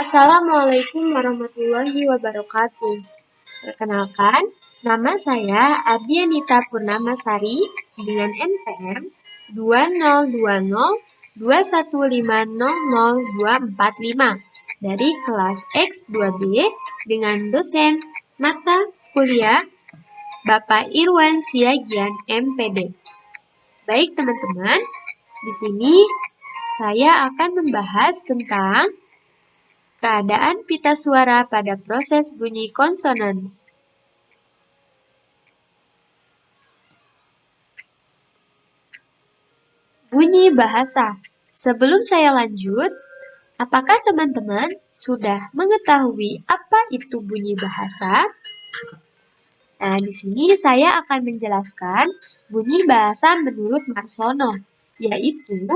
Assalamualaikum warahmatullahi wabarakatuh. Perkenalkan, nama saya Ardianita Purnamasari dengan NPM 202021500245 dari kelas X2B dengan dosen mata kuliah Bapak Irwan Siagian MPD. Baik teman-teman, di sini saya akan membahas tentang keadaan pita suara pada proses bunyi konsonan. Bunyi bahasa. Sebelum saya lanjut, apakah teman-teman sudah mengetahui apa itu bunyi bahasa? Nah, di sini saya akan menjelaskan bunyi bahasa menurut Marsono, yaitu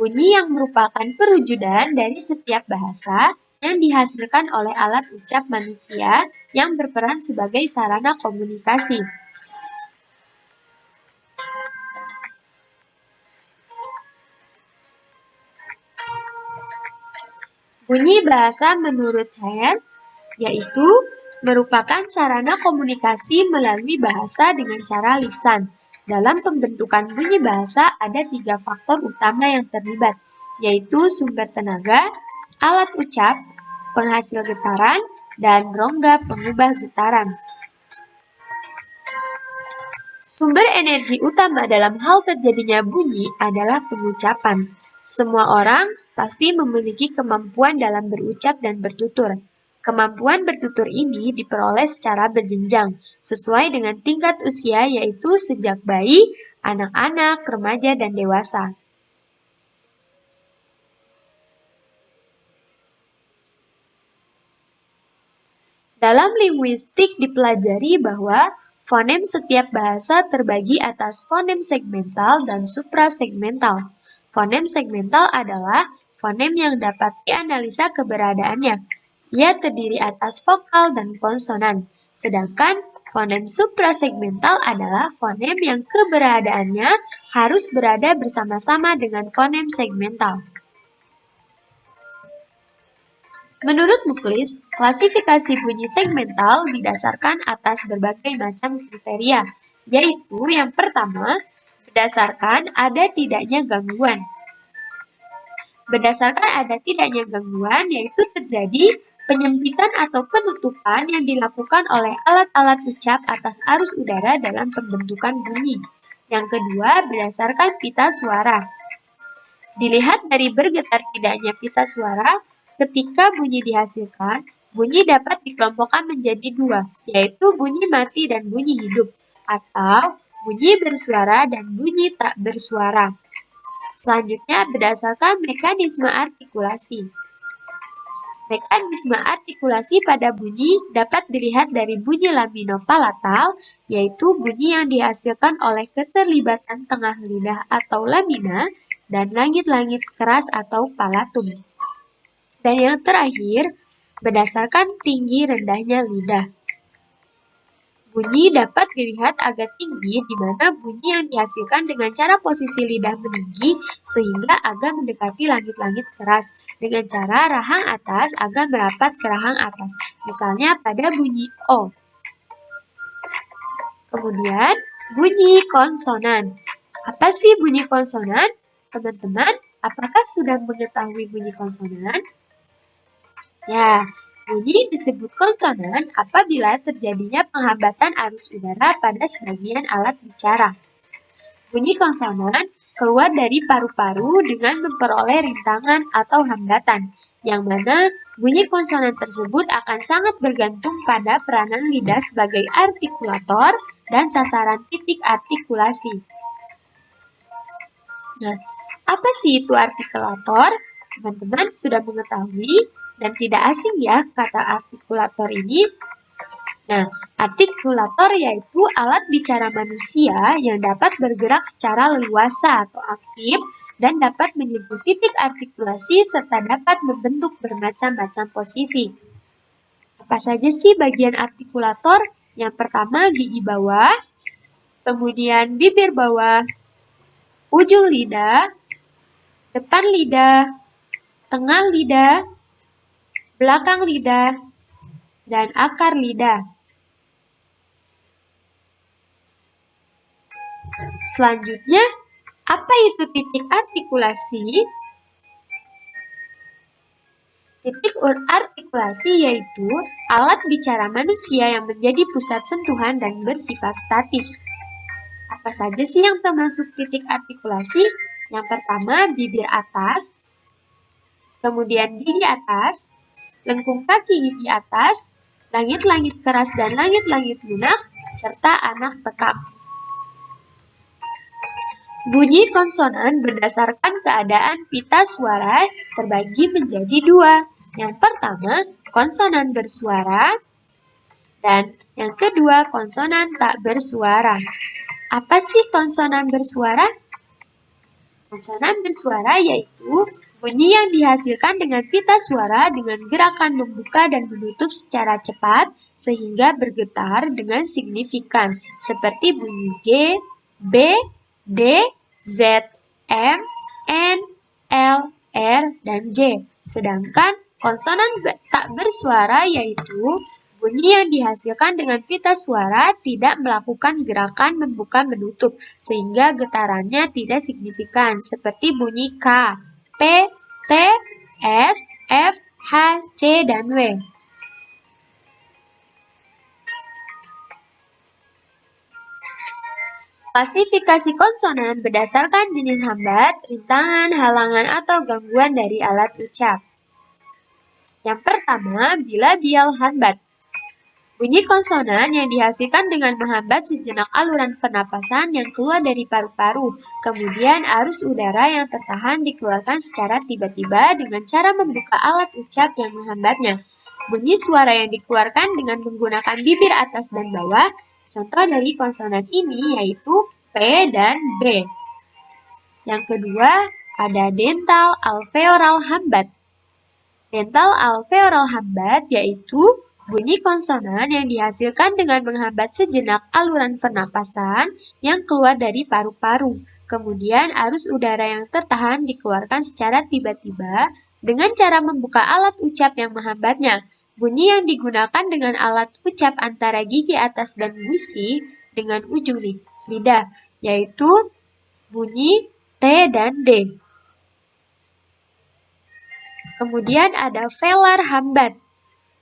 bunyi yang merupakan perwujudan dari setiap bahasa yang dihasilkan oleh alat ucap manusia yang berperan sebagai sarana komunikasi. Bunyi bahasa menurut Cheyenne yaitu merupakan sarana komunikasi melalui bahasa dengan cara lisan. Dalam pembentukan bunyi bahasa ada 3 faktor utama yang terlibat, yaitu sumber tenaga, alat ucap, penghasil getaran, dan rongga pengubah getaran. Sumber energi utama dalam hal terjadinya bunyi adalah pengucapan. Semua orang pasti memiliki kemampuan dalam berucap dan bertutur. Kemampuan bertutur ini diperoleh secara berjenjang, sesuai dengan tingkat usia yaitu sejak bayi, anak-anak, remaja, dan dewasa. Dalam linguistik dipelajari bahwa fonem setiap bahasa terbagi atas fonem segmental dan suprasegmental. Fonem segmental adalah fonem yang dapat dianalisa keberadaannya. Ia terdiri atas vokal dan konsonan. Sedangkan fonem suprasegmental adalah fonem yang keberadaannya harus berada bersama-sama dengan fonem segmental. Menurut Muklis, klasifikasi bunyi segmental didasarkan atas berbagai macam kriteria, yaitu yang pertama, berdasarkan ada tidaknya gangguan. Berdasarkan ada tidaknya gangguan, yaitu terjadi penyempitan atau penutupan yang dilakukan oleh alat-alat ucap atas arus udara dalam pembentukan bunyi. Yang kedua, berdasarkan pita suara. Dilihat dari bergetar tidaknya pita suara, ketika bunyi dihasilkan, bunyi dapat dikelompokkan menjadi 2, yaitu bunyi mati dan bunyi hidup, atau bunyi bersuara dan bunyi tak bersuara. Selanjutnya, berdasarkan mekanisme artikulasi. Mekanisme artikulasi pada bunyi dapat dilihat dari bunyi laminopalatal, yaitu bunyi yang dihasilkan oleh keterlibatan tengah lidah atau lamina, dan langit-langit keras atau palatum. Dan yang terakhir, berdasarkan tinggi rendahnya lidah. Bunyi dapat dilihat agak tinggi di mana bunyi yang dihasilkan dengan cara posisi lidah meninggi sehingga agak mendekati langit-langit keras, dengan cara rahang atas agak merapat ke rahang atas, misalnya pada bunyi O. Kemudian, bunyi konsonan. Apa sih bunyi konsonan? Teman-teman, apakah sudah mengetahui bunyi konsonan? Ya, bunyi disebut konsonan apabila terjadinya penghambatan arus udara pada sebagian alat bicara. Bunyi konsonan keluar dari paru-paru dengan memperoleh rintangan atau hambatan, yang mana bunyi konsonan tersebut akan sangat bergantung pada peranan lidah sebagai artikulator dan sasaran titik artikulasi. Nah, apa sih itu artikulator? Teman-teman sudah mengetahui dan tidak asing ya kata artikulator ini. Nah, artikulator yaitu alat bicara manusia yang dapat bergerak secara leluasa atau aktif dan dapat menyentuh titik artikulasi serta dapat membentuk bermacam-macam posisi. Apa saja sih bagian artikulator? Yang pertama gigi bawah, kemudian bibir bawah, ujung lidah, depan lidah, tengah lidah, belakang lidah, dan akar lidah. Selanjutnya, apa itu titik artikulasi? Titik artikulasi yaitu alat bicara manusia yang menjadi pusat sentuhan dan bersifat statis. Apa saja sih yang termasuk titik artikulasi? Yang pertama, bibir atas, kemudian gigi atas, lengkung kaki gigi atas, langit-langit keras dan langit-langit lunak, serta anak tekak. Bunyi konsonan berdasarkan keadaan pita suara terbagi menjadi dua. Yang pertama, konsonan bersuara, dan yang kedua, konsonan tak bersuara. Apa sih konsonan bersuara? Konsonan bersuara yaitu bunyi yang dihasilkan dengan pita suara dengan gerakan membuka dan menutup secara cepat sehingga bergetar dengan signifikan, seperti bunyi G, B, D, Z, M, N, L, R, dan J. Sedangkan konsonan tak bersuara yaitu bunyi yang dihasilkan dengan pita suara tidak melakukan gerakan membuka menutup sehingga getarannya tidak signifikan, seperti bunyi K, P, T, S, F, H, C, dan W. Klasifikasi konsonan berdasarkan jenis hambat, rintangan, halangan, atau gangguan dari alat ucap. Yang pertama, bilabial hambat. Bunyi konsonan yang dihasilkan dengan menghambat sejenak aluran pernapasan yang keluar dari paru-paru. Kemudian arus udara yang tertahan dikeluarkan secara tiba-tiba dengan cara membuka alat ucap yang menghambatnya. Bunyi suara yang dikeluarkan dengan menggunakan bibir atas dan bawah. Contoh dari konsonan ini yaitu P dan B. Yang kedua, ada dental alveoral hambat. Dental alveoral hambat yaitu bunyi konsonan yang dihasilkan dengan menghambat sejenak aluran pernapasan yang keluar dari paru-paru. Kemudian arus udara yang tertahan dikeluarkan secara tiba-tiba dengan cara membuka alat ucap yang menghambatnya. Bunyi yang digunakan dengan alat ucap antara gigi atas dan gusi dengan ujung lidah, yaitu bunyi T dan D. Kemudian ada velar hambat.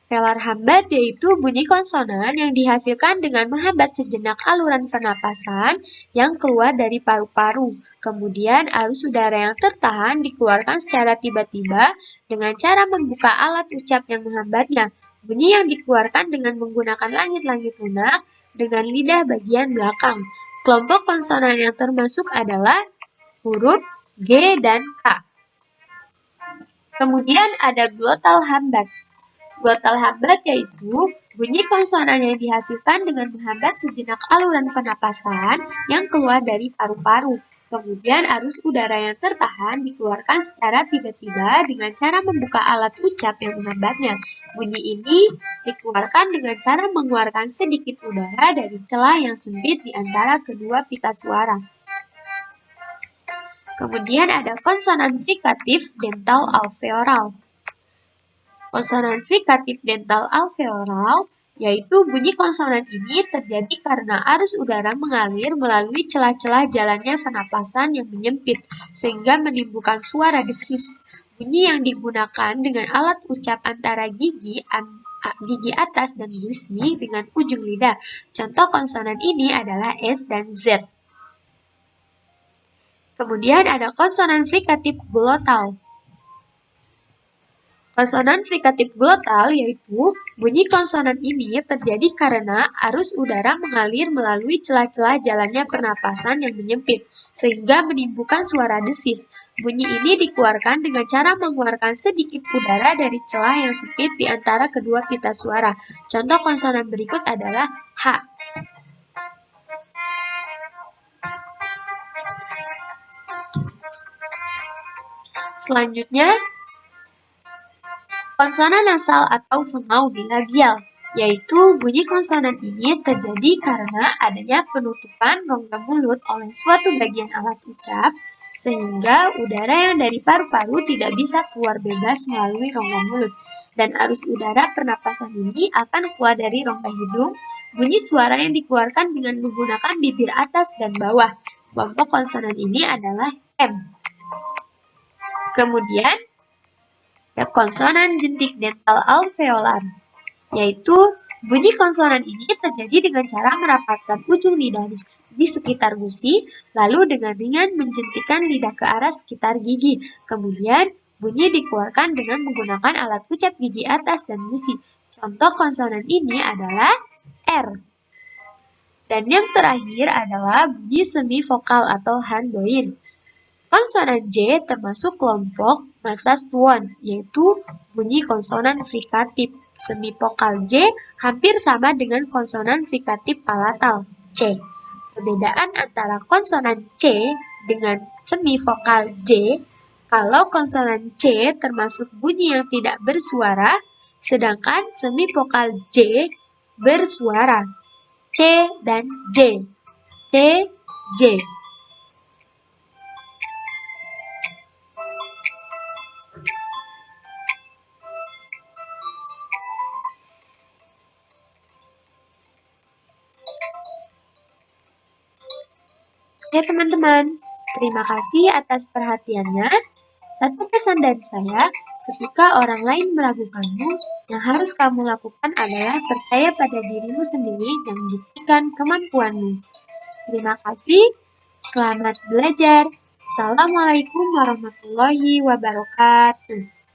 Velar hambat yaitu bunyi konsonan yang dihasilkan dengan menghambat sejenak aluran pernapasan yang keluar dari paru-paru. Kemudian arus udara yang tertahan dikeluarkan secara tiba-tiba dengan cara membuka alat ucap yang menghambatnya. Bunyi yang dikeluarkan dengan menggunakan langit-langit lunak dengan lidah bagian belakang. Kelompok konsonan yang termasuk adalah huruf G dan K. Kemudian ada glotal hambat. Glotal hambat yaitu bunyi konsonan yang dihasilkan dengan menghambat sejenak aluran pernapasan yang keluar dari paru-paru. Kemudian arus udara yang tertahan dikeluarkan secara tiba-tiba dengan cara membuka alat ucap yang menghambatnya. Bunyi ini dikeluarkan dengan cara mengeluarkan sedikit udara dari celah yang sempit di antara kedua pita suara. Kemudian ada konsonan frikatif dental alveoral. Konsonan frikatif dental alveoral yaitu bunyi konsonan ini terjadi karena arus udara mengalir melalui celah-celah jalannya pernapasan yang menyempit sehingga menimbulkan suara desis. Bunyi yang digunakan dengan alat ucap antara gigi atas dan gusi dengan ujung lidah. Contoh konsonan ini adalah S dan Z. Kemudian ada konsonan frikatif glotal. Konsonan frikatif glotal yaitu bunyi konsonan ini terjadi karena arus udara mengalir melalui celah-celah jalannya pernapasan yang menyempit, sehingga menimbulkan suara desis. Bunyi ini dikeluarkan dengan cara mengeluarkan sedikit udara dari celah yang sempit di antara kedua pita suara. Contoh konsonan berikut adalah H. Selanjutnya, konsonan nasal atau semau bilabial, yaitu bunyi konsonan ini terjadi karena adanya penutupan rongga mulut oleh suatu bagian alat ucap, sehingga udara yang dari paru-paru tidak bisa keluar bebas melalui rongga mulut. dan arus udara pernapasan ini akan keluar dari rongga hidung. Bunyi suara yang dikeluarkan dengan menggunakan bibir atas dan bawah. Kelompok konsonan ini adalah M. Kemudian, konsonan jentik dental alveolar, yaitu bunyi konsonan ini terjadi dengan cara merapatkan ujung lidah di sekitar gusi, lalu dengan ringan menjentikkan lidah ke arah sekitar gigi. Kemudian, bunyi dikeluarkan dengan menggunakan alat ucap gigi atas dan gusi. Contoh konsonan ini adalah R. Dan yang terakhir adalah bunyi semivokal atau handoin. Konsonan J termasuk kelompok Masastuon, yaitu bunyi konsonan frikatif. Semivokal J hampir sama dengan konsonan frikatif palatal C. Perbedaan antara konsonan C dengan semivokal J, kalau konsonan C termasuk bunyi yang tidak bersuara, sedangkan semivokal J bersuara. C dan J. C, J. Oke teman-teman, terima kasih atas perhatiannya. Satu pesan dari saya, ketika orang lain meragukanmu, yang harus kamu lakukan adalah percaya pada dirimu sendiri dan buktikan kemampuanmu. Terima kasih, selamat belajar. Assalamualaikum warahmatullahi wabarakatuh.